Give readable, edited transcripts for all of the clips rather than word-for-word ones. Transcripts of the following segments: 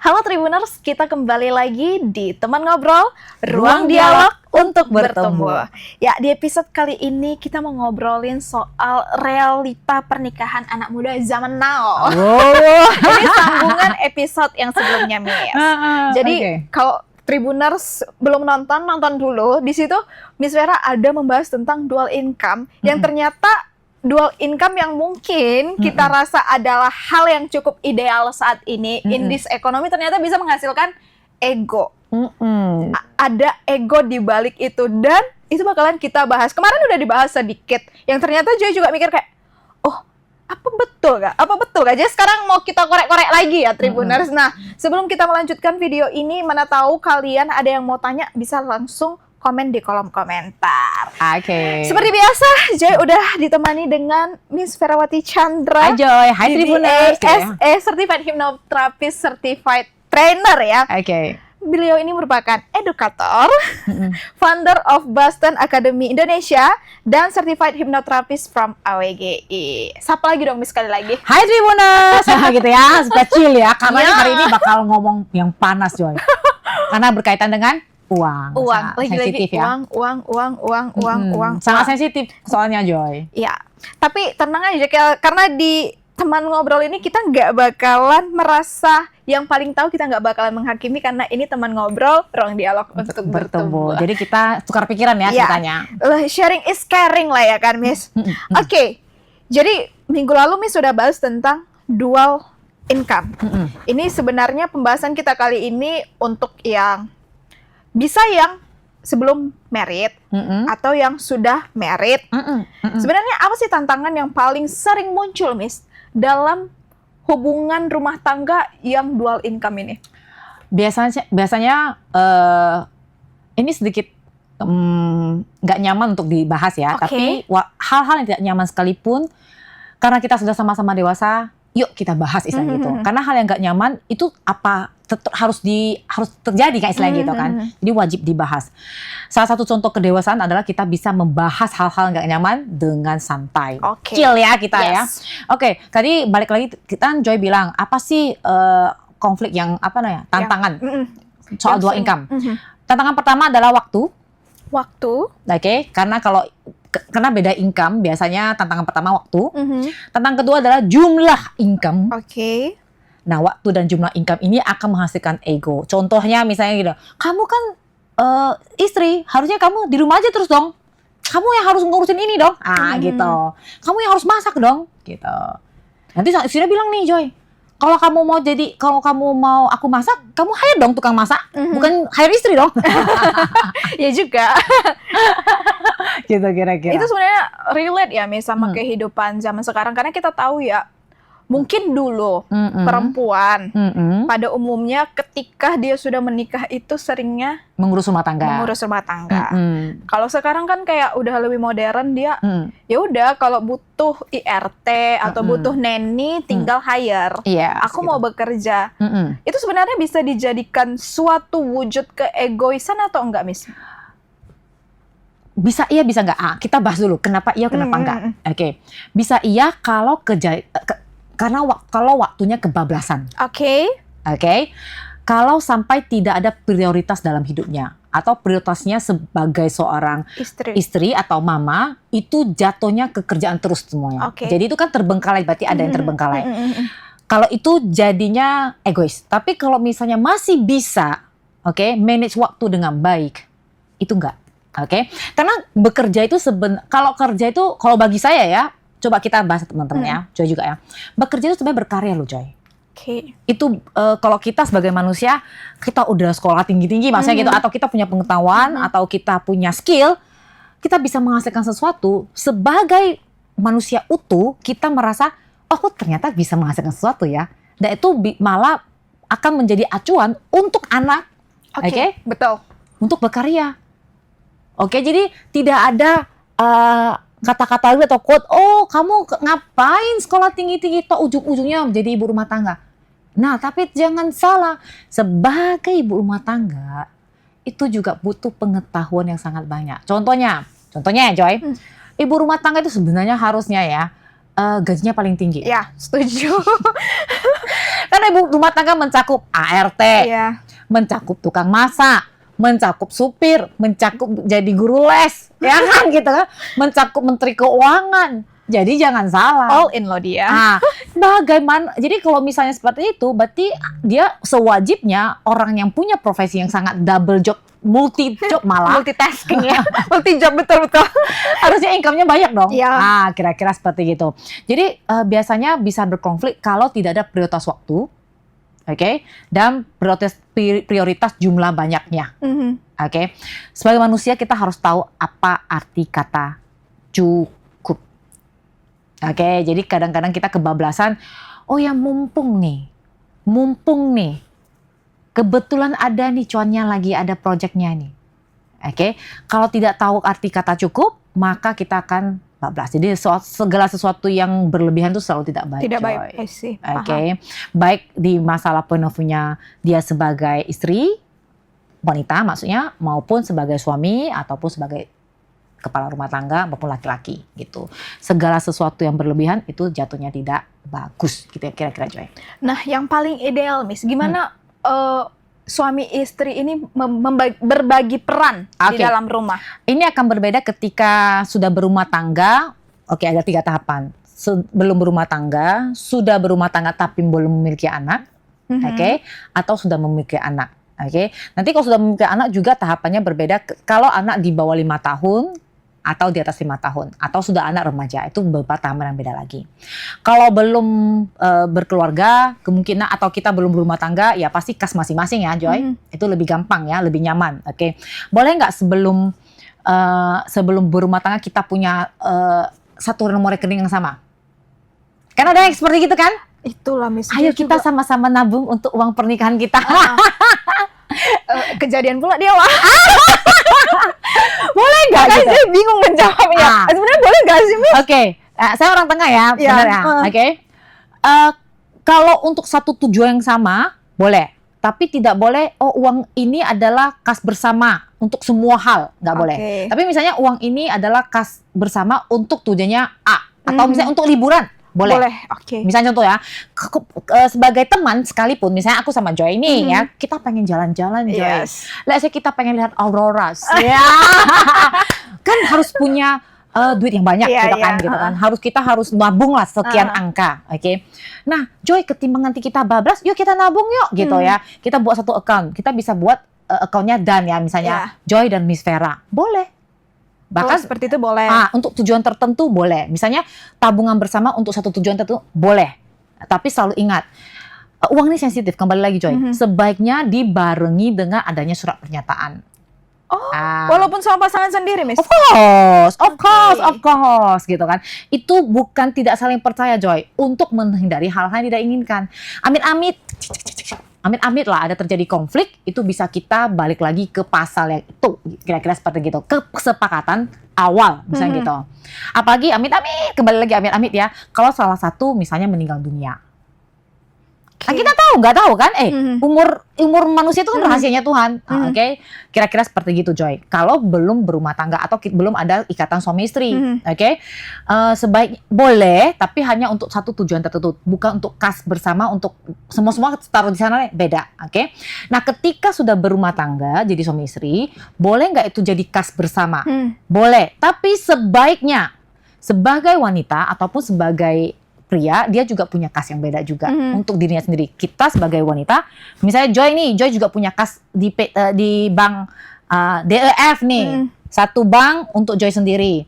Halo Tribuners, kita kembali lagi di Teman Ngobrol, Ruang Dialog untuk Bertumbuh. Ya, di episode kali ini kita mau ngobrolin soal realita pernikahan anak muda zaman now. Ini sambungan episode yang sebelumnya, Miss. Jadi, kalau Tribuners belum nonton dulu. Di situ Miss Vera ada membahas tentang dual income yang ternyata dual income yang mungkin kita rasa adalah hal yang cukup ideal saat ini in this economy ternyata bisa menghasilkan ego. Ada ego di balik itu dan itu bakalan kita bahas. Kemarin udah dibahas sedikit. Yang ternyata Joy juga mikir kayak, oh apa betul gak? Jadi sekarang mau kita korek-korek lagi ya Tribuners. Nah, sebelum kita melanjutkan video ini, mana tahu kalian ada yang mau tanya bisa langsung komen di kolom komentar. Oke. Seperti biasa, Joy udah ditemani dengan Miss Verawati Chandra. Hai Joy, hai Tribuners. Certified Hypnotherapist, Certified Trainer ya. Oke. Beliau ini merupakan edukator, founder of Boston Academy Indonesia, dan Certified Hypnotherapist from AWGI. Sapa lagi dong Miss sekali lagi. Hai Tribuners, gitu ya, supaya chill ya. Karena hari ini bakal ngomong yang panas Joy. Karena berkaitan dengan uang, lagi-lagi ya. uang. Sangat sensitif soalnya Joy. Iya, tapi tenang aja karena di teman ngobrol ini kita nggak bakalan merasa yang paling tahu, kita nggak bakalan menghakimi karena ini teman ngobrol, ruang dialog untuk bertumbuh. Jadi kita tukar pikiran ya ceritanya. Sharing is caring lah ya kan Miss. Oke, jadi minggu lalu Miss sudah bahas tentang dual income. Ini sebenarnya pembahasan kita kali ini untuk yang bisa yang sebelum married atau yang sudah married. Sebenarnya apa sih tantangan yang paling sering muncul, Miss, dalam hubungan rumah tangga yang dual income ini? Biasanya ini sedikit nggak nyaman untuk dibahas ya. Tapi hal-hal yang tidak nyaman sekalipun, karena kita sudah sama-sama dewasa, yuk kita bahas istilah gitu. Karena hal yang nggak nyaman itu harus terjadi kayak istilah gitu kan. Jadi wajib dibahas. Salah satu contoh kedewasaan adalah kita bisa membahas hal-hal nggak nyaman dengan santai. Chill ya kita ya. Oke, tadi balik lagi kita Joy bilang apa sih konflik yang tantangan soal dual income. Tantangan pertama adalah waktu. Oke, karena beda income, biasanya tantangan pertama waktu. Tantangan kedua adalah jumlah income. Nah, waktu dan jumlah income ini akan menghasilkan ego. Contohnya misalnya gitu, kamu kan istri, harusnya kamu di rumah aja terus dong. Kamu yang harus ngurusin ini dong. Gitu. Kamu yang harus masak dong. Gitu. Nanti istrinya bilang nih, Joy, kalau kamu mau aku masak, kamu hire dong tukang masak, bukan hire istri dong. Ya juga. Gitu kira-kira. Itu sebenarnya relate ya, Miss, sama kehidupan zaman sekarang. Karena kita tahu ya, mungkin dulu perempuan pada umumnya ketika dia sudah menikah itu seringnya mengurus rumah tangga. Kalau sekarang kan kayak udah lebih modern, dia ya udah kalau butuh IRT atau butuh nanny tinggal hire. Aku mau bekerja. Itu sebenarnya bisa dijadikan suatu wujud keegoisan atau enggak, Miss? Bisa iya, bisa enggak? Kita bahas dulu kenapa iya, kenapa enggak. Oke. Bisa iya kalau kalau waktunya kebablasan. Kalau sampai tidak ada prioritas dalam hidupnya atau prioritasnya sebagai seorang istri atau mama itu jatuhnya ke kerjaan terus semuanya. Jadi itu kan terbengkalai, berarti ada yang terbengkalai. Kalau itu jadinya egois. Tapi kalau misalnya masih bisa, manage waktu dengan baik, itu enggak. Karena bekerja itu kalau kerja itu, kalau bagi saya ya, coba kita bahas teman-teman ya, Joy juga ya. Bekerja itu sebenarnya berkarya loh, Joy. Itu kalau kita sebagai manusia, kita udah sekolah tinggi-tinggi maksudnya gitu, atau kita punya pengetahuan, atau kita punya skill, kita bisa menghasilkan sesuatu. Sebagai manusia utuh, kita merasa, oh aku ternyata bisa menghasilkan sesuatu ya. Dan itu malah akan menjadi acuan untuk anak. Betul. Untuk berkarya. Jadi tidak ada kata-kata atau quote, oh kamu ngapain sekolah tinggi-tinggi, toh ujung-ujungnya menjadi ibu rumah tangga. Nah, tapi jangan salah, sebagai ibu rumah tangga itu juga butuh pengetahuan yang sangat banyak. Contohnya ya Joy, ibu rumah tangga itu sebenarnya harusnya ya gajinya paling tinggi. Ya, setuju. Karena ibu rumah tangga mencakup ART, Iya. mencakup tukang masak, mencakup supir, mencakup jadi guru les, ya kan gitu kan, mencakup menteri keuangan. Jadi jangan salah. All in loh dia. Nah, bagaimana? Jadi kalau misalnya seperti itu, berarti dia sewajibnya orang yang punya profesi yang sangat double job, multi job malah. Multitasking ya. Multi job, betul-betul. Harusnya income-nya banyak dong. Iya. Nah, kira-kira seperti gitu. Jadi biasanya bisa berkonflik kalau tidak ada prioritas waktu, oke, dan prioritas jumlah banyaknya, oke. Sebagai manusia kita harus tahu apa arti kata cukup. Oke, jadi kadang-kadang kita kebablasan, oh ya mumpung nih, kebetulan ada nih cuannya lagi, ada proyeknya nih. Oke, kalau tidak tahu arti kata cukup, maka kita akan bablas. Jadi segala sesuatu yang berlebihan itu selalu tidak baik. Tidak baik, I see. Oke, baik di masalah point of view-nya dia sebagai istri, wanita maksudnya, maupun sebagai suami, ataupun sebagai kepala rumah tangga maupun laki-laki gitu. Segala sesuatu yang berlebihan itu jatuhnya tidak bagus gitu ya, kira-kira Joy. Nah, yang paling ideal Miss, gimana suami istri ini berbagi peran di dalam rumah? Ini akan berbeda ketika sudah berumah tangga. Oke, ada 3 tahapan. Belum berumah tangga, sudah berumah tangga tapi belum memiliki anak, oke, atau sudah memiliki anak. Oke. Nanti kalau sudah memiliki anak juga tahapannya berbeda. Kalau anak di bawah 5 tahun atau di atas 5 tahun, atau sudah anak remaja, itu beberapa tahapan yang beda lagi. Kalau belum berkeluarga, kemungkinan atau kita belum berumah tangga, ya pasti kas masing-masing ya Joy. Itu lebih gampang ya, lebih nyaman. Oke. Boleh nggak sebelum berumah tangga kita punya satu nomor rekening yang sama? Kan ada yang seperti gitu kan? Itulah Miss. Ayo kita sama-sama nabung untuk uang pernikahan kita. Kejadian pula dia wah. Boleh nggak gitu? Saya bingung menjawabnya. Sebenarnya boleh nggak sih Miss? Oke, saya orang tengah ya, benar ya. Oke. Kalau untuk satu tujuan yang sama, boleh. Tapi tidak boleh, uang ini adalah kas bersama untuk semua hal, nggak boleh. Tapi misalnya uang ini adalah kas bersama untuk tujuannya A, atau misalnya untuk liburan, boleh. Oke. Misalnya contoh ya, sebagai teman sekalipun, misalnya aku sama Joy ini ya, kita pengen jalan-jalan Joy. Let's say kita pengen lihat aurora, ya. Kan harus punya duit yang banyak gitu kan. Kita harus nabung lah sekian angka, oke. Nah, Joy, ketimbang nanti kita bablas, yuk kita nabung yuk gitu ya. Kita buat satu account. Kita bisa buat accountnya Dan ya, misalnya Joy dan Miss Vera. Boleh. Bahkan seperti itu boleh. Untuk tujuan tertentu boleh. Misalnya tabungan bersama untuk satu tujuan tertentu boleh. Tapi selalu ingat, uang ini sensitif, kembali lagi Joy. Sebaiknya dibarengi dengan adanya surat pernyataan. Walaupun sama pasangan sendiri, Miss. Of course, gitu kan. Itu bukan tidak saling percaya, Joy. Untuk menghindari hal-hal yang tidak inginkan. Amit-amit lah ada terjadi konflik, itu bisa kita balik lagi ke pasal yang itu, kira-kira seperti gitu. Kesepakatan awal, misalnya gitu. Apalagi amit-amit, kembali lagi amit-amit ya. Kalau salah satu misalnya meninggal dunia. Nah, kita nggak tahu kan? Umur manusia itu kan rahasianya Tuhan. Oke. Kira-kira seperti gitu, Joy. Kalau belum berumah tangga atau belum ada ikatan suami istri, oke. Sebaik boleh, tapi hanya untuk satu tujuan tertentu, bukan untuk kas bersama, untuk semua taruh di sana, beda, oke. Nah, ketika sudah berumah tangga, jadi suami istri, boleh nggak itu jadi kas bersama? Boleh, tapi sebaiknya sebagai wanita ataupun sebagai pria, dia juga punya kas yang beda juga untuk dirinya sendiri. Kita sebagai wanita, misalnya Joy juga punya kas di bank DEF nih. Satu bank untuk Joy sendiri.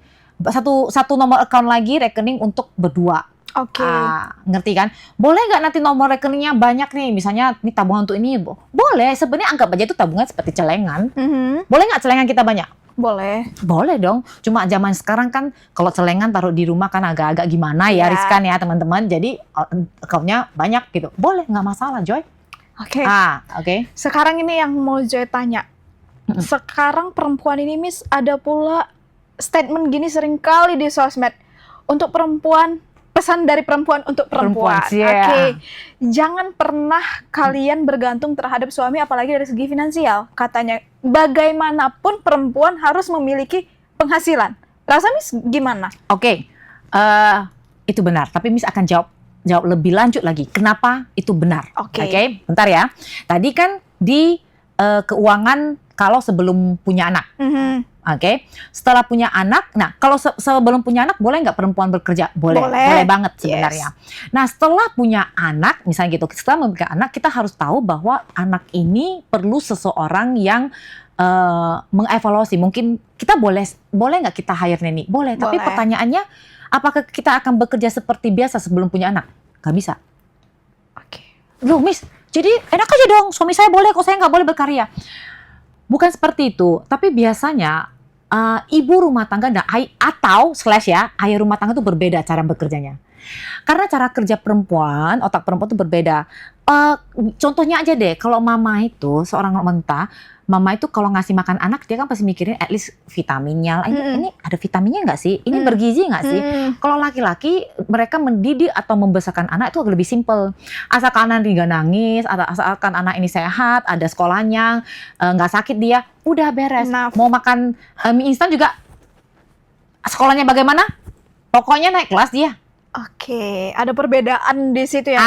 Satu nomor account lagi, rekening untuk berdua. Oke. Ngerti kan? Boleh nggak nanti nomor rekeningnya banyak nih? Misalnya ini tabungan untuk ini. Boleh, sebenarnya anggap aja itu tabungan seperti celengan. Boleh nggak celengan kita banyak? Boleh dong. Cuma zaman sekarang kan kalau celengan taruh di rumah kan agak-agak gimana ya, riskan ya teman-teman. Jadi account-nya banyak gitu. Boleh, nggak masalah, Joy. Oke. Sekarang ini yang mau Joy tanya. Sekarang perempuan ini, Miss, ada pula statement gini sering kali di sosmed. Untuk perempuan, pesan dari perempuan untuk perempuan. Oke. Jangan pernah kalian bergantung terhadap suami, apalagi dari segi finansial. Katanya, bagaimanapun perempuan harus memiliki penghasilan. Rasa Miss gimana? Oke. Itu benar, tapi Miss akan jawab jawab lebih lanjut lagi. Kenapa itu benar? Oke. Bentar ya. Tadi kan di keuangan kalau sebelum punya anak. Setelah punya anak, nah kalau sebelum punya anak boleh nggak perempuan bekerja? Boleh banget sebenarnya. Nah setelah punya anak, misalnya gitu, setelah memiliki anak, kita harus tahu bahwa anak ini perlu seseorang yang mengevaluasi. Mungkin kita boleh nggak kita hire nanny? Boleh. Tapi pertanyaannya, apakah kita akan bekerja seperti biasa sebelum punya anak? Gak bisa. Loh Miss, jadi enak aja dong, suami saya boleh kok, saya nggak boleh berkarya. Bukan seperti itu, tapi biasanya ibu rumah tangga atau ayah rumah tangga itu berbeda cara bekerjanya. Karena cara kerja perempuan, otak perempuan itu berbeda. Contohnya aja deh, kalau mama itu seorang wanita, mama itu kalau ngasih makan anak, dia kan pasti mikirin at least vitaminnya. Ini ada vitaminnya nggak sih? Ini bergizi nggak sih? Kalau laki-laki, mereka mendidik atau membesarkan anak itu lebih simpel. Asalkan anak nggak nangis, asalkan anak ini sehat, ada sekolahnya, nggak sakit dia, udah beres. Mau makan mie instan juga, sekolahnya bagaimana? Pokoknya naik kelas dia. Ada perbedaan di situ ya.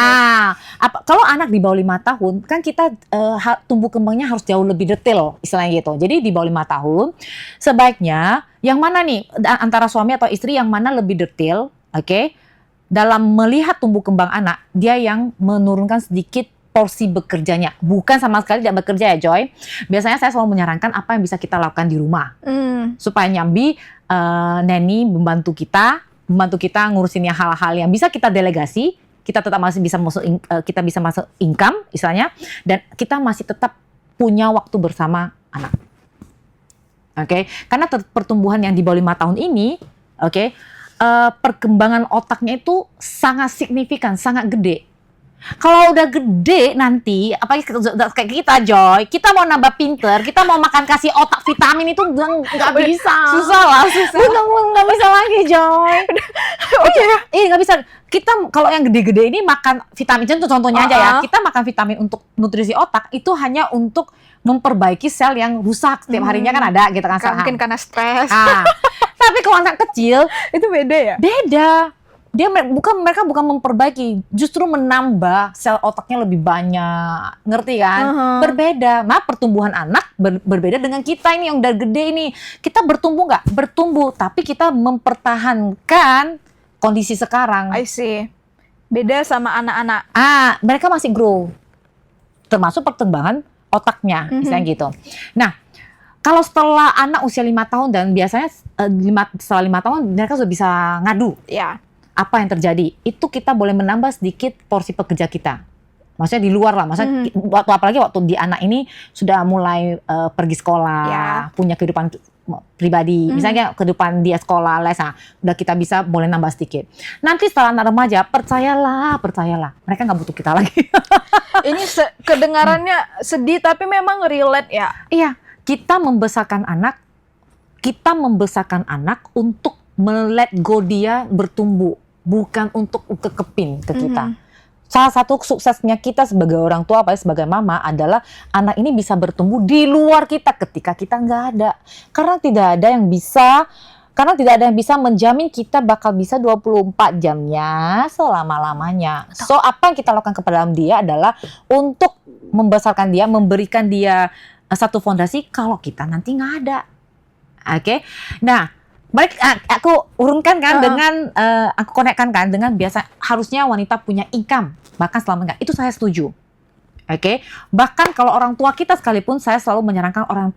Kalau anak di bawah 5 tahun, kan kita tumbuh kembangnya harus jauh lebih detail, istilahnya gitu. Jadi di bawah 5 tahun, sebaiknya yang mana nih antara suami atau istri yang mana lebih detail, dalam melihat tumbuh kembang anak, dia yang menurunkan sedikit porsi bekerjanya, bukan sama sekali tidak bekerja ya Joy. Biasanya saya selalu menyarankan apa yang bisa kita lakukan di rumah, supaya nyambi nanny membantu kita ngurusin hal-hal yang bisa kita delegasi, kita tetap masih bisa masuk income istilahnya, dan kita masih tetap punya waktu bersama anak. Karena pertumbuhan yang di bawah 5 tahun ini, perkembangan otaknya itu sangat signifikan, sangat gede. Kalau udah gede nanti, apalagi kayak kita Joy, kita mau nambah pinter, kita mau makan kasih otak vitamin itu nggak bisa. Susah. Nggak bisa lagi Joy. Nggak bisa. Kita kalau yang gede-gede ini makan vitamin, contohnya aja ya, kita makan vitamin untuk nutrisi otak itu hanya untuk memperbaiki sel yang rusak setiap harinya kan ada gitu kan. Mungkin karena stres. Tapi kalau anak kecil itu beda ya? Beda. Mereka bukan memperbaiki, justru menambah sel otaknya lebih banyak, ngerti kan? Berbeda. Pertumbuhan anak berbeda dengan kita ini yang udah gede ini. Kita bertumbuh nggak? Bertumbuh, tapi kita mempertahankan kondisi sekarang. I see. Beda sama anak-anak. Mereka masih grow, termasuk perkembangan otaknya, misalnya gitu. Nah, kalau setelah anak usia 5 tahun dan biasanya setelah 5 tahun mereka sudah bisa ngadu. Apa yang terjadi, itu kita boleh menambah sedikit porsi pekerja kita. Maksudnya di luar lah, maksudnya apalagi waktu di anak ini sudah mulai pergi sekolah, punya kehidupan pribadi, misalnya kehidupan dia sekolah, les, udah kita bisa boleh nambah sedikit. Nanti setelah anak remaja, percayalah, mereka nggak butuh kita lagi. Ini kedengarannya sedih, tapi memang relate ya. Iya, kita membesarkan anak untuk let go dia bertumbuh, bukan untuk kekepin ke kita. Salah satu suksesnya kita sebagai orang tua, apalagi sebagai mama, adalah anak ini bisa bertumbuh di luar kita ketika kita nggak ada. Karena tidak ada yang bisa menjamin kita bakal bisa 24 jamnya selama-lamanya. So, apa yang kita lakukan kepada dia adalah untuk membesarkan dia, memberikan dia satu fondasi kalau kita nanti nggak ada. Nah, balik aku urunkan kan dengan aku konekkan kan dengan biasa harusnya wanita punya income bahkan selama enggak, itu saya setuju. Bahkan kalau orang tua kita sekalipun, saya selalu menyarankan orang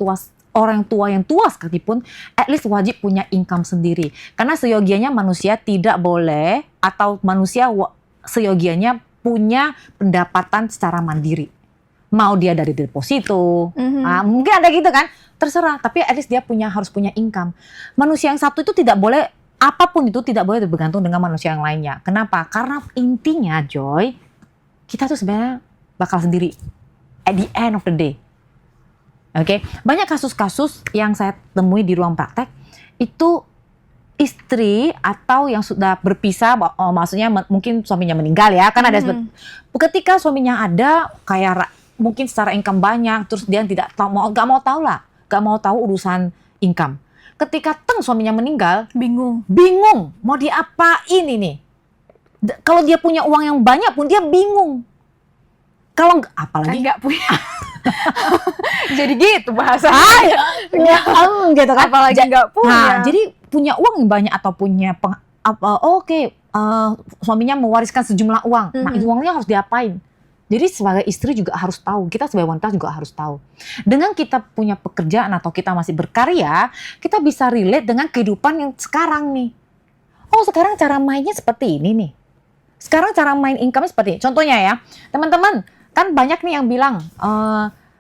tua yang tua sekalipun at least wajib punya income sendiri, karena seyogianya manusia tidak boleh, atau manusia seyogianya punya pendapatan secara mandiri. Mau dia dari deposito, mungkin ada gitu kan, terserah. Tapi at least dia harus punya income. Manusia yang satu itu tidak boleh, apapun itu tidak boleh bergantung dengan manusia yang lainnya. Kenapa? Karena intinya Joy, kita tuh sebenarnya bakal sendiri at the end of the day. Banyak kasus-kasus yang saya temui di ruang praktek itu istri atau yang sudah berpisah, maksudnya mungkin suaminya meninggal ya, kan ada ketika suaminya ada kayak mungkin secara income banyak, terus dia gak mau tahu urusan income. Ketika suaminya meninggal, bingung mau diapain ini. Kalau dia punya uang yang banyak pun dia bingung. Kalau apalagi nggak punya. Jadi gitu bahasa. Gitu kan. Apalagi nggak punya. Nah, jadi punya uang yang banyak atau punya suaminya mewariskan sejumlah uang. Nah, itu uangnya harus diapain? Jadi sebagai istri juga harus tahu, kita sebagai wanita juga harus tahu. Dengan kita punya pekerjaan atau kita masih berkarya, kita bisa relate dengan kehidupan yang sekarang nih. Oh, sekarang cara mainnya seperti ini nih. Sekarang cara main income seperti ini. Contohnya ya, teman-teman, kan banyak nih yang bilang,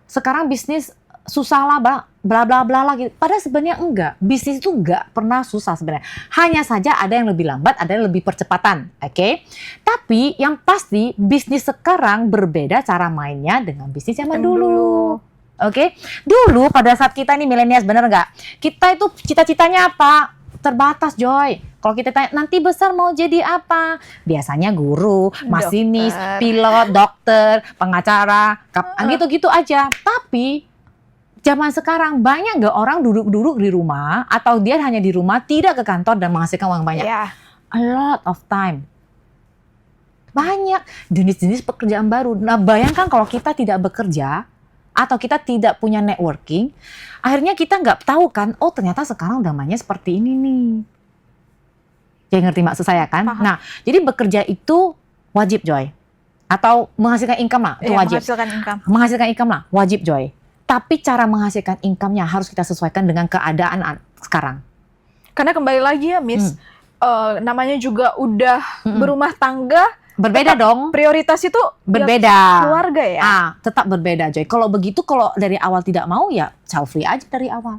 sekarang bisnis susah lah, bla bla bla lagi. Padahal sebenarnya enggak. Bisnis itu enggak pernah susah sebenarnya. Hanya saja ada yang lebih lambat, ada yang lebih percepatan. Oke? Tapi yang pasti bisnis sekarang berbeda cara mainnya dengan bisnis zaman dulu. Oke? Dulu pada saat kita ini milenial, bener nggak? Kita itu cita-citanya apa? Terbatas, Joy. Kalau kita tanya, nanti besar mau jadi apa? Biasanya guru, masinis, pilot, dokter, pengacara, gitu-gitu aja. Tapi zaman sekarang banyak nggak orang duduk-duduk di rumah atau dia hanya di rumah tidak ke kantor dan menghasilkan uang banyak? Yeah. A lot of time. Banyak jenis-jenis pekerjaan baru. Nah, bayangkan kalau kita tidak bekerja atau kita tidak punya networking, akhirnya kita nggak tahu kan, oh ternyata sekarang udah mainnya seperti ini nih. Jadi ngerti maksud saya kan? Paham. Nah, jadi bekerja itu wajib, Joy. Atau menghasilkan income lah, itu wajib. Menghasilkan income lah, wajib, Joy. Tapi cara menghasilkan income-nya harus kita sesuaikan dengan keadaan sekarang. Karena kembali lagi ya, Miss, namanya juga udah berumah tangga. Berbeda dong. Prioritas itu berbeda. Keluarga ya. Tetap berbeda, Joy. Kalau begitu, kalau dari awal tidak mau, ya child free aja dari awal.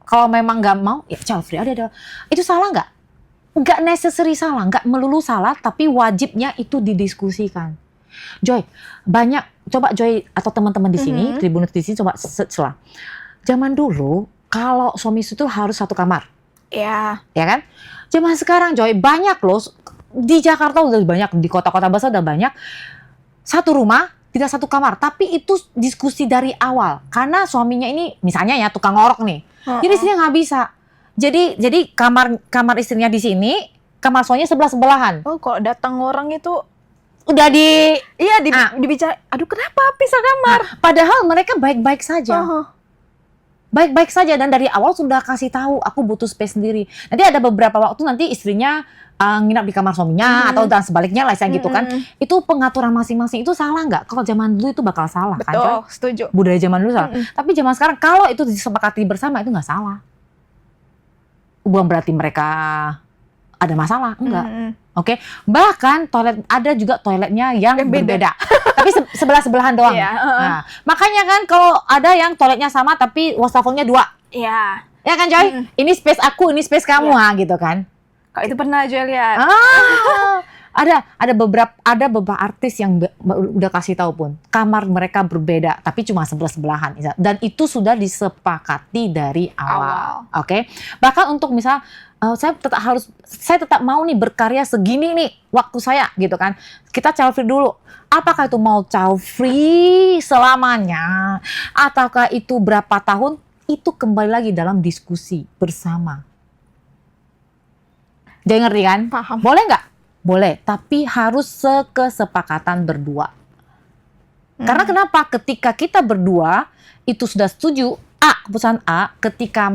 Kalau memang nggak mau, ya child free aja. Itu salah nggak? Nggak necessary salah, nggak melulu salah, tapi wajibnya itu didiskusikan. Joy, banyak, coba Joy atau teman-teman di sini, Tribuners di sini coba setelah. Zaman dulu, kalau suami istri itu harus satu kamar. Iya. Ya kan? Zaman sekarang, Joy, banyak loh. Di Jakarta udah banyak, di kota-kota besar udah banyak. Satu rumah, tidak satu kamar. Tapi itu diskusi dari awal. Karena suaminya ini, misalnya ya tukang ngorok nih. Jadi istrinya nggak bisa. Jadi kamar istrinya di sini, kamar suaminya sebelah-sebelahan. Oh, kalau datang orang itu udah dibicara, aduh kenapa pisah kamar? Nah, padahal mereka baik-baik saja. Baik-baik saja dan dari awal sudah kasih tahu aku butuh space sendiri. Nanti ada beberapa waktu nanti istrinya nginap di kamar suaminya atau dan sebaliknya lah gitu kan. Itu pengaturan masing-masing itu salah nggak? Kalau zaman dulu itu bakal salah. Betul, kan? setuju. Budaya zaman dulu salah. Tapi zaman sekarang kalau itu disepakati bersama itu nggak salah. Bukan berarti mereka ada masalah, enggak. Oke, bahkan toilet ada juga toiletnya yang berbeda, tapi sebelah-sebelahan doang. Nah, makanya kan kalau ada yang toiletnya sama tapi wastafelnya 2. Iya. Ya kan, Joy? Ini space aku, ini space kamu, gitu kan? Kalau itu pernah aja lihat. Ada beberapa artis yang udah kasih tahu pun kamar mereka berbeda tapi cuma sebelah-sebelahan dan itu sudah disepakati dari awal. Oke. Bahkan untuk misal saya tetap mau nih berkarya segini nih waktu saya gitu kan. Kita child free dulu. Apakah itu mau child free selamanya ataukah itu berapa tahun? Itu kembali lagi dalam diskusi bersama. Jadi ngerti kan? Paham. Boleh nggak? Boleh, tapi harus kesepakatan berdua. Karena kenapa? Ketika kita berdua itu sudah setuju keputusan A, ketika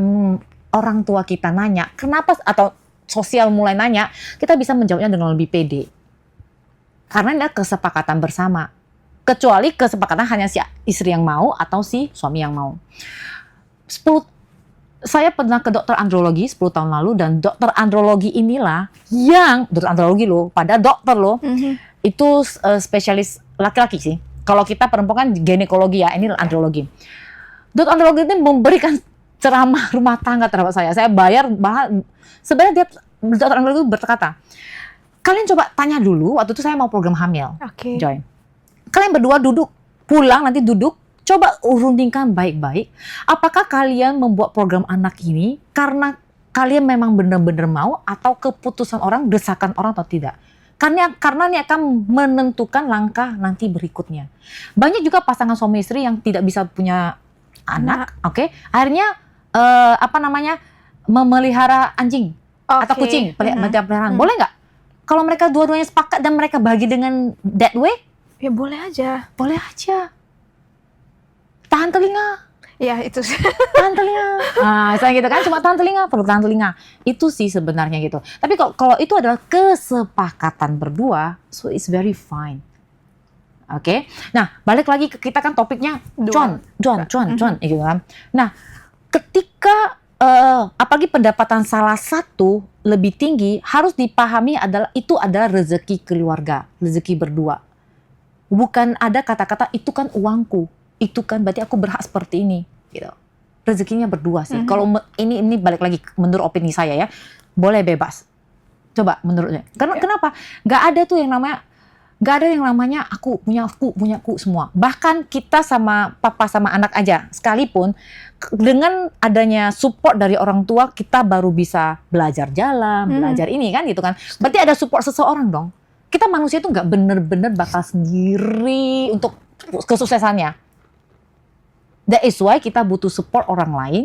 orang tua kita nanya, kenapa atau sosial mulai nanya, kita bisa menjawabnya dengan lebih pede. Karena ini adalah kesepakatan bersama. Kecuali kesepakatan hanya si istri yang mau atau si suami yang mau. Saya pernah ke dokter andrologi 10 tahun lalu dan dokter andrologi inilah yang dokter andrologi loh, pada dokter loh, itu spesialis laki-laki sih. Kalau kita perempuan kan ginekologi ya, ini andrologi. Dokter andrologi ini memberikan ceramah rumah tangga terhadap saya. Saya bayar sebenarnya dia dokter andrologi berkata, kalian coba tanya dulu waktu itu saya mau program hamil, Joy. Kalian berdua duduk, pulang nanti duduk. Coba uruntingkan baik-baik, apakah kalian membuat program anak ini karena kalian memang benar-benar mau atau keputusan orang, desakan orang atau tidak? Karena ini akan menentukan langkah nanti berikutnya. Banyak juga pasangan suami istri yang tidak bisa punya anak, akhirnya memelihara anjing atau kucing, peliharaan. Boleh nggak? Kalau mereka dua-duanya sepakat dan mereka bagi dengan that way, ya boleh aja. Boleh aja. Tahan telinga. Ya itu. Tahan telinga. Nah, misalnya gitu kan, cuma tahan telinga, perlu tahan telinga. Itu sih sebenarnya gitu. Tapi kalau itu adalah kesepakatan berdua, so it's very fine. Oke. Nah, balik lagi ke kita kan topiknya cuan, gitu kan. Nah, ketika apalagi pendapatan salah satu lebih tinggi, harus dipahami itu adalah rezeki keluarga, rezeki berdua. Bukan ada kata-kata itu kan uangku, itu kan berarti aku berhak seperti ini, gitu. Rezekinya berdua sih. Kalau ini balik lagi menurut opini saya ya, boleh bebas. Coba menurutnya. Karena kenapa? Gak ada yang namanya aku punya semua. Bahkan kita sama papa sama anak aja sekalipun, dengan adanya support dari orang tua, kita baru bisa belajar jalan, belajar ini kan gitu kan. Berarti ada support seseorang dong. Kita manusia itu nggak bener-bener bakal sendiri untuk kesuksesannya. That is why kita butuh support orang lain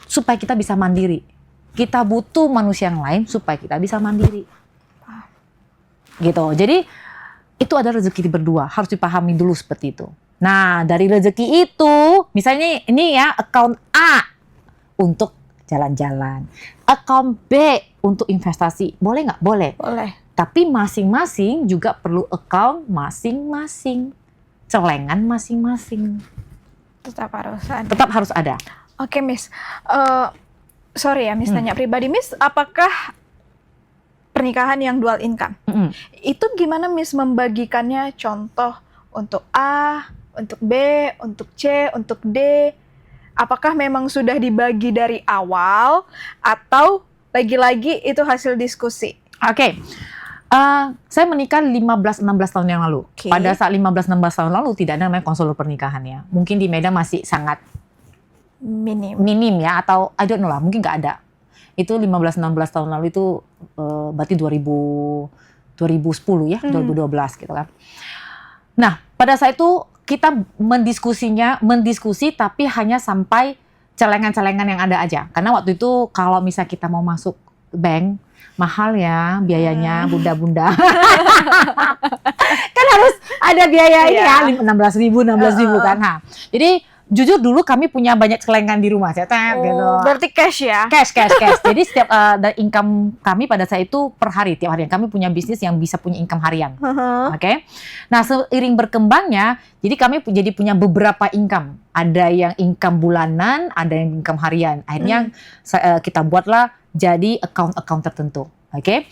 supaya kita bisa mandiri. Kita butuh manusia yang lain supaya kita bisa mandiri. Gitu. Jadi itu ada rezeki berdua, harus dipahami dulu seperti itu. Nah, dari rezeki itu, misalnya ini ya, account A untuk jalan-jalan, account B untuk investasi. Boleh nggak? Boleh. Boleh. Tapi masing-masing juga perlu account masing-masing, celengan masing-masing. Tetap harus ada. Tetap harus ada. Oke, Miss. Sorry ya, Miss tanya pribadi, Miss, apakah pernikahan yang dual income itu gimana Miss membagikannya? Contoh untuk A, untuk B, untuk C, untuk D. Apakah memang sudah dibagi dari awal atau lagi-lagi itu hasil diskusi? Oke. Saya menikah 15-16 tahun yang lalu. Pada saat 15-16 tahun lalu tidak ada namanya konselor pernikahan ya. Mungkin di Medan masih sangat minim ya, atau I don't know lah, mungkin nggak ada. Itu 15-16 tahun lalu itu berarti 2010 ya, 2012 gitu kan. Nah, pada saat itu kita mendiskusi tapi hanya sampai celengan-celengan yang ada aja. Karena waktu itu kalau misalnya kita mau masuk bank, mahal ya biayanya, bunda-bunda. Kan harus ada biaya ini ya, 16.000 kan. Nah, jadi jujur dulu kami punya banyak celengan di rumah, gitu. Berarti cash ya? Cash. Jadi setiap income kami pada saat itu per hari, tiap hari. Kami punya bisnis yang bisa punya income harian. Oke. Nah, seiring berkembangnya, jadi kami jadi punya beberapa income. Ada yang income bulanan, ada yang income harian. Akhirnya kita buatlah jadi account tertentu. Oke.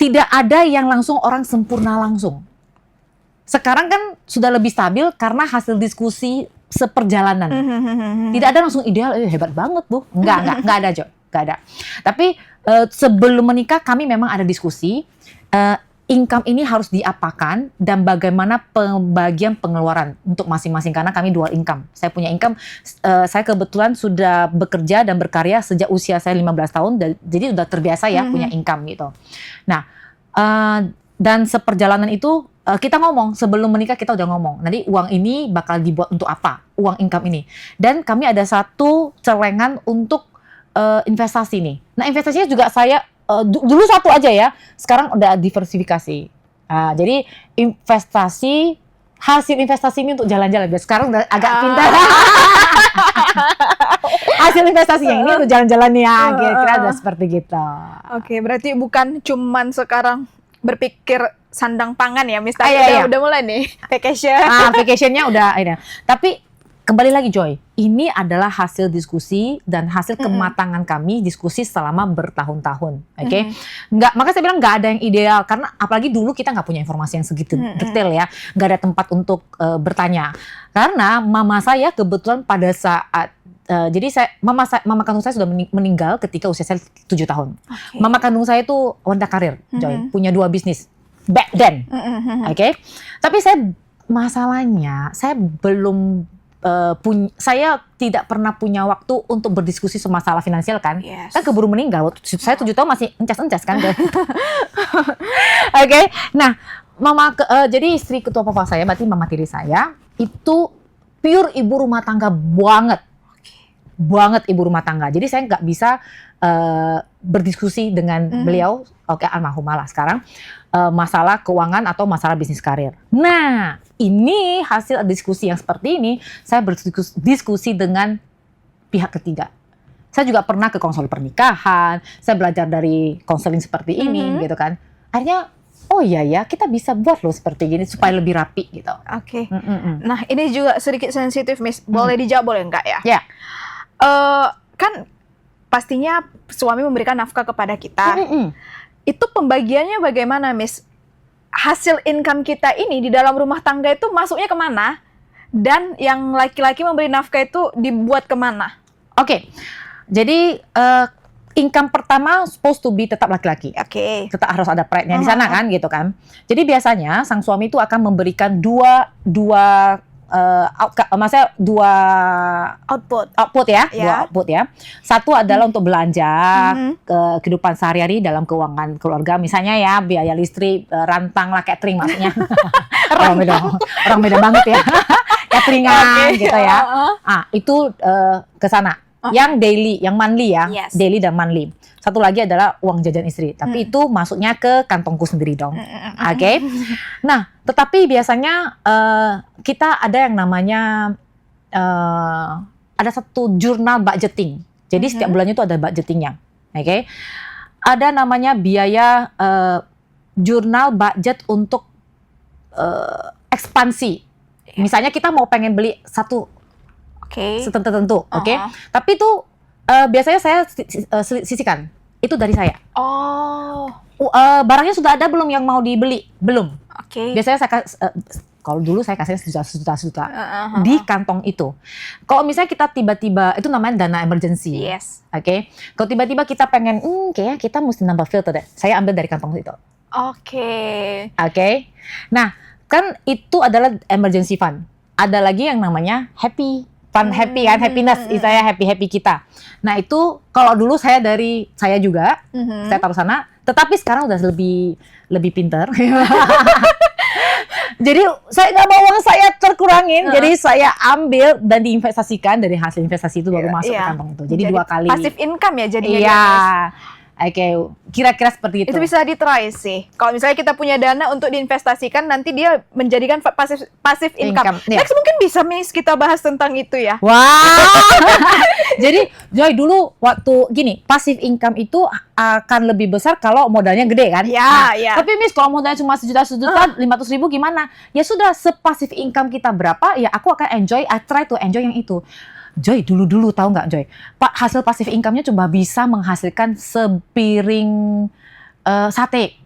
Tidak ada yang langsung orang sempurna langsung. Sekarang kan sudah lebih stabil karena hasil diskusi seperjalanan. Tidak ada langsung ideal, hebat banget Bu. Enggak ada Jo, enggak ada. Tapi sebelum menikah kami memang ada diskusi, income ini harus diapakan dan bagaimana pembagian pengeluaran untuk masing-masing, karena kami dual income. Saya punya income, saya kebetulan sudah bekerja dan berkarya sejak usia saya 15 tahun, jadi sudah terbiasa ya punya income gitu. Nah, dan seperjalanan itu kita ngomong, sebelum menikah kita udah ngomong, nanti uang ini bakal dibuat untuk apa, uang income ini. Dan kami ada satu celengan untuk investasi nih. Nah, investasinya juga saya, dulu satu aja ya, sekarang udah diversifikasi. Jadi hasil investasi ini untuk jalan-jalan. Sekarang udah agak pintar. Hasil investasi yang ini untuk jalan-jalan ya, kira-kira udah seperti gitu. Oke, berarti bukan cuman sekarang berpikir sandang pangan ya, Miss. Udah mulai nih vacation. Vacationnya udah ini. Tapi kembali lagi Joy, ini adalah hasil diskusi dan hasil kematangan kami diskusi selama bertahun-tahun. Oke. Maka saya bilang nggak ada yang ideal, karena apalagi dulu kita nggak punya informasi yang segitu detail ya, nggak ada tempat untuk bertanya. Karena mama saya kebetulan pada saat jadi mama kandung saya sudah meninggal ketika usia saya 7 tahun. Mama kandung saya itu wanita karir, Joy, punya 2 bisnis back then. Oke. Tapi masalahnya saya belum saya tidak pernah punya waktu untuk berdiskusi soal masalah finansial kan. Kan keburu meninggal. Saya 7 tahun masih encas-encas kan. Oke. Nah, jadi istri ketua papa saya, berarti mama tiri saya, itu pure ibu rumah tangga banget. Banget ibu rumah tangga. Jadi saya nggak bisa berdiskusi dengan beliau oke, almarhumah lah sekarang, masalah keuangan atau masalah bisnis karir. Nah, ini hasil diskusi yang seperti ini, saya berdiskusi dengan pihak ketiga. Saya juga pernah ke konselor pernikahan, saya belajar dari konseling seperti ini, gitu kan. Akhirnya, oh iya ya, kita bisa buat loh seperti gini supaya lebih rapi gitu. Oke. Nah, ini juga sedikit sensitif, Miss. Boleh dijawab, boleh enggak ya? Ya. Kan pastinya suami memberikan nafkah kepada kita. Itu pembagiannya bagaimana, Miss? Hasil income kita ini di dalam rumah tangga itu masuknya kemana? Dan yang laki-laki memberi nafkah itu dibuat kemana? Oke. Jadi income pertama supposed to be tetap laki-laki. Oke. Tetap harus ada pride-nya di sana kan, gitu kan. Jadi biasanya sang suami itu akan memberikan dua output ya, dua output ya. Satu adalah untuk belanja ke kehidupan sehari-hari dalam keuangan keluarga, misalnya ya biaya listrik, rantang lah, catering maksudnya. orang beda banget ya. Cateringan gitu ya. Itu ke sana. Yang daily, yang monthly ya, daily dan monthly. Satu lagi adalah uang jajan istri, tapi itu masuknya ke kantongku sendiri dong. Oke. Nah, tetapi biasanya kita ada yang namanya ada satu jurnal budgeting. Jadi setiap bulannya itu ada budgetingnya. Oke. Ada namanya biaya jurnal budget untuk ekspansi. Misalnya kita mau pengen beli satu tertentu, oke? Tapi itu biasanya saya sisihkan. Itu dari saya. Barangnya sudah ada belum yang mau dibeli? Belum. Biasanya saya kalau dulu saya kasih sejuta di kantong itu. Kalau misalnya kita tiba-tiba, itu namanya dana emergency. Oke. Kalau tiba-tiba kita pengen, kayaknya kita mesti nambah filter deh. Saya ambil dari kantong itu. Oke. Nah, kan itu adalah emergency fund. Ada lagi yang namanya happy fun, happy kan, happiness, istilahnya happy kita. Nah itu kalau dulu saya juga, saya taruh sana, tetapi sekarang udah lebih pinter. Jadi saya nggak mau uang saya terkurangin, jadi saya ambil dan diinvestasikan, dari hasil investasi itu baru masuk ke kantong itu. Jadi 2 kali. Passive income ya jadinya. Iya. Oke, kira-kira seperti itu. Itu bisa di-try sih. Kalau misalnya kita punya dana untuk diinvestasikan, nanti dia menjadikan passive income. Next mungkin bisa, Miss, kita bahas tentang itu ya. Jadi, Joy, dulu waktu gini, passive income itu akan lebih besar kalau modalnya gede kan? Tapi Miss, kalau modalnya cuma sejuta, 500.000 gimana? Ya sudah, se-passive income kita berapa, ya aku akan I try to enjoy yang itu. Joy, dulu tahu nggak Joy? Hasil passive income-nya cuma bisa menghasilkan sepiring sate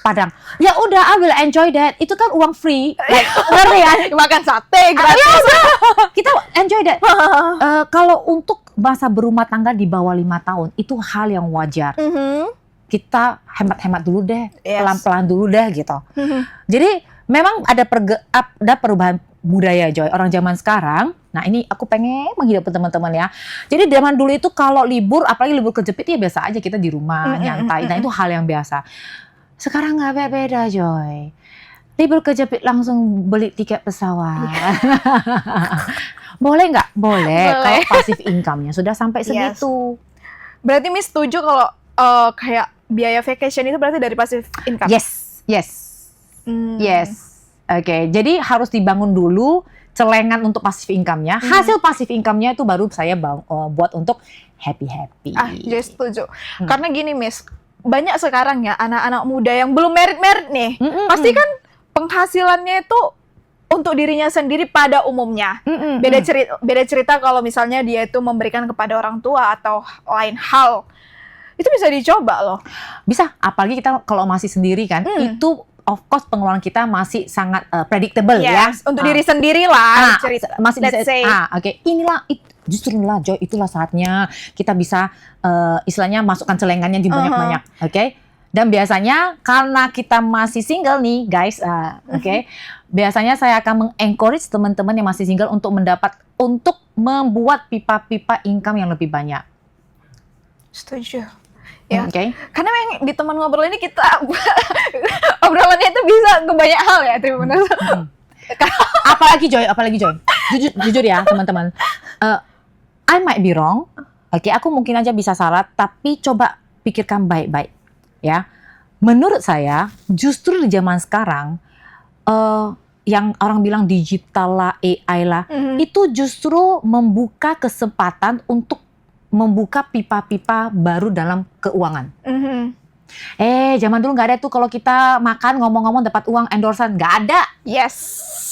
Padang. Ya udah, I will enjoy that. Itu kan uang free. Ngerti kan? Makan sate gratis. Kita enjoy that. Kalau untuk masa berumah tangga di bawah 5 tahun, itu hal yang wajar. Kita hemat-hemat dulu deh, pelan-pelan dulu deh gitu. Jadi memang ada perubahan budaya, Joy. Orang zaman sekarang, nah ini aku pengen menghidupkan teman-teman ya. Jadi zaman dulu itu kalau libur, apalagi libur kejepit, ya biasa aja kita di rumah nyantai. Nah itu hal yang biasa. Sekarang nggak beda, Joy. Libur kejepit langsung beli tiket pesawat. Boleh nggak? Boleh. Kalau passive income-nya sudah sampai segitu. Berarti Miss setuju kalau kayak biaya vacation itu berarti dari passive income? Yes. Oke, jadi harus dibangun dulu celengan untuk passive income-nya. Hasil passive income-nya itu baru saya buat untuk happy-happy. Jadi setuju. Karena gini, Miss, banyak sekarang ya anak-anak muda yang belum merit nih. Pasti kan penghasilannya itu untuk dirinya sendiri pada umumnya. Beda cerita kalau misalnya dia itu memberikan kepada orang tua atau lain hal. Itu bisa dicoba loh. Bisa, apalagi kita kalau masih sendiri kan, itu of course pengeluaran kita masih sangat predictable ya. Untuk diri sendiri lah. Masih bisa. Inilah justru lah Joy, itulah saatnya kita bisa istilahnya masukkan celengannya di banyak-banyak. Dan biasanya karena kita masih single nih guys, biasanya saya akan mengencourage teman-teman yang masih single untuk membuat pipa-pipa income yang lebih banyak. Setuju. Ya, karena memang di teman ngobrol ini kita obrolannya itu bisa ke banyak hal ya, benar. Apalagi Joy, jujur ya teman-teman. I might be wrong. Aku mungkin aja bisa salah, tapi coba pikirkan baik-baik. ya. Menurut saya justru di zaman sekarang yang orang bilang digital lah, AI lah, itu justru membuka kesempatan untuk membuka pipa-pipa baru dalam keuangan. Zaman dulu nggak ada tuh kalau kita makan ngomong-ngomong dapat uang endorsan, nggak ada. Yes.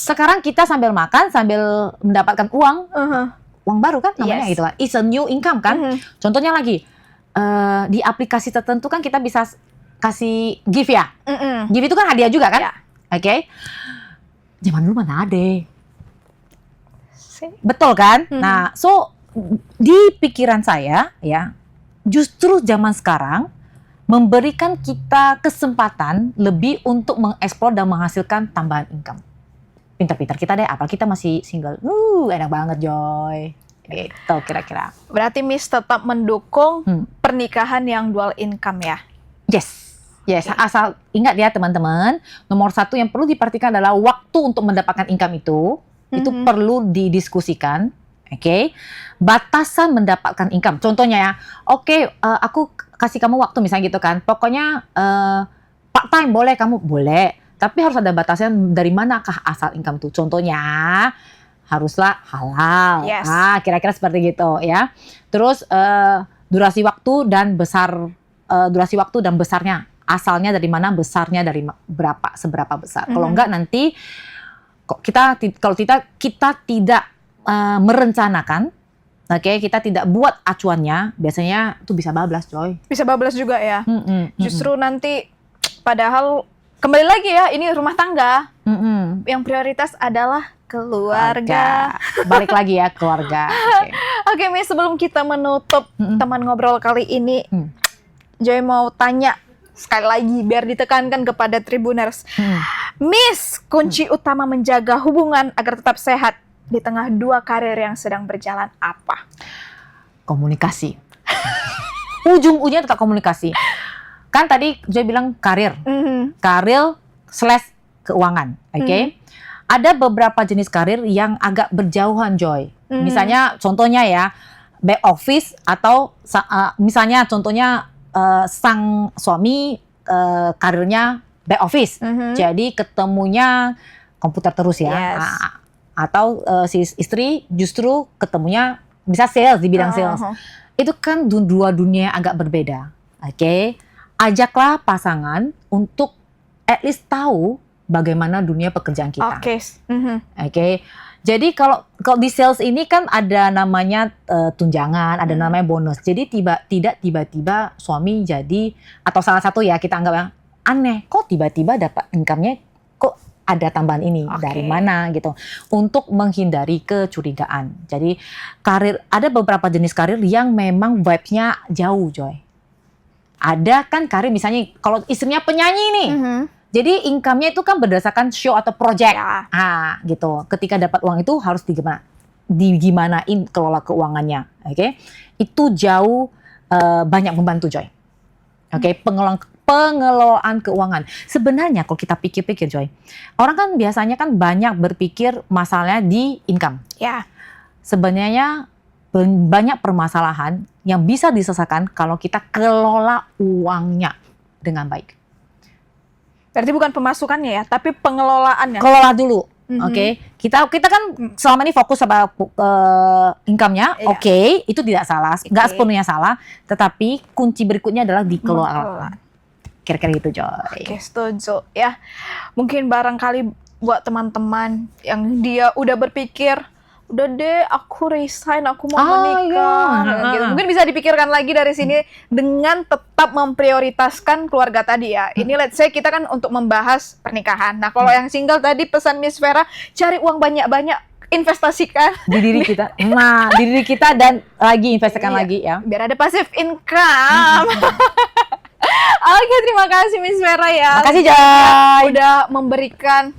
Sekarang kita sambil makan sambil mendapatkan uang baru kan namanya gitu kan. It's a new income kan. Contohnya lagi di aplikasi tertentu kan kita bisa kasih gift ya. Gift itu kan hadiah juga kan. Oke. Zaman dulu mana ada. Betul kan? Nah, so di pikiran saya ya, justru zaman sekarang memberikan kita kesempatan lebih untuk mengeksplor dan menghasilkan tambahan income. Pintar-pintar kita deh, apalagi kita masih single. Enak banget Joy. Gitu kira-kira. Berarti Miss tetap mendukung pernikahan yang dual income ya? Yes, asal ingat ya teman-teman, nomor satu yang perlu diperhatikan adalah waktu untuk mendapatkan income itu perlu didiskusikan, oke? Batasan mendapatkan income, contohnya ya, aku kasih kamu waktu misalnya gitu kan, pokoknya part time boleh kamu, boleh, tapi harus ada batasan dari manakah asal income itu, contohnya haruslah halal, kira-kira seperti gitu ya. Terus durasi waktu dan besarnya. Asalnya dari mana, besarnya dari berapa, seberapa besar. Kalau enggak nanti kita tidak merencanakan, kita tidak buat acuannya, biasanya itu bisa bablas, Coy. Bisa bablas juga ya. Justru nanti padahal kembali lagi ya, ini rumah tangga. Yang prioritas adalah keluarga. Balik lagi ya, keluarga. Oke, Miss, sebelum kita menutup teman ngobrol kali ini, Joy mau tanya sekali lagi biar ditekankan kepada Tribuners. Miss, kunci utama menjaga hubungan agar tetap sehat di tengah dua karir yang sedang berjalan apa? Komunikasi. Ujung-ujungnya tetap komunikasi. Kan tadi Joy bilang karir. Karir / keuangan. Ada beberapa jenis karir yang agak berjauhan, Joy. Misalnya contohnya ya, back office atau misalnya contohnya sang suami karirnya back office, jadi ketemunya komputer terus ya, atau si istri justru ketemunya bisa sales di bidang sales. Itu kan dua dunia yang agak berbeda. Ajaklah pasangan untuk at least tahu bagaimana dunia pekerjaan kita. Jadi kalau di sales ini kan ada namanya tunjangan, ada namanya bonus. Jadi tidak tiba-tiba suami jadi, atau salah satu ya kita anggap yang aneh, kok tiba-tiba dapat income-nya kok ada tambahan ini, dari mana gitu. Untuk menghindari kecurigaan. Jadi ada beberapa jenis karir yang memang vibe-nya jauh, Joy. Ada kan karir misalnya kalau istrinya penyanyi nih. Jadi income-nya itu kan berdasarkan show atau project, gitu. Ketika dapat uang itu harus digimanain kelola keuangannya, Itu jauh banyak membantu, Joy. Pengelolaan keuangan. Sebenarnya kalau kita pikir-pikir, Joy, orang kan biasanya kan banyak berpikir masalahnya di income. Sebenarnya banyak permasalahan yang bisa diselesaikan kalau kita kelola uangnya dengan baik. Berarti bukan pemasukannya ya, tapi pengelolaannya. Kelola dulu, Kita kan selama ini fokus sama income-nya, itu tidak salah, nggak sepenuhnya salah, tetapi kunci berikutnya adalah dikelola. Kira-kira gitu, Joy. Setuju ya. Mungkin barangkali buat teman-teman yang dia udah berpikir, udah deh aku resign, aku mau menikah. Gitu. Mungkin bisa dipikirkan lagi dari sini dengan tetap memprioritaskan keluarga tadi ya. Ini let's say kita kan untuk membahas pernikahan. Nah kalau yang single tadi pesan Miss Vera, cari uang banyak-banyak, investasikan di diri kita. Nah, di diri kita dan lagi investasikan lagi ya. Biar ada passive income. Oke, terima kasih Miss Vera ya. Makasih Joy. Udah memberikan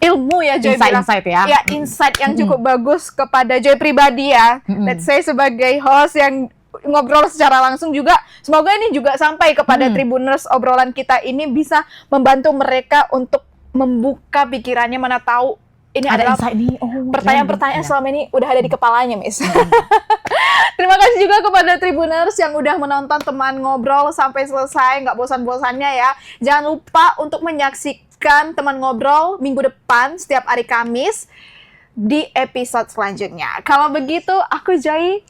ilmu ya Joy, insight ya. Ya, insight yang cukup bagus kepada Joy pribadi ya. Let's say sebagai host yang ngobrol secara langsung juga, semoga ini juga sampai kepada Tribuners, obrolan kita ini bisa membantu mereka untuk membuka pikirannya, mana tahu ini ada adalah insight nih. pertanyaan-pertanyaan selama ini udah ada di kepalanya, Miss. Terima kasih juga kepada Tribuners yang udah menonton teman ngobrol sampai selesai, nggak bosan-bosannya ya. Jangan lupa untuk menyaksikan teman ngobrol minggu depan setiap hari Kamis di episode selanjutnya. Kalau begitu, aku Joy,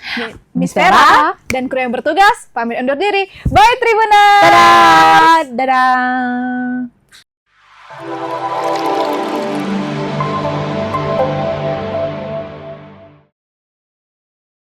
Miss Vera, dan kru yang bertugas pamit undur diri. Bye Tribuners! Dadah! Dadah!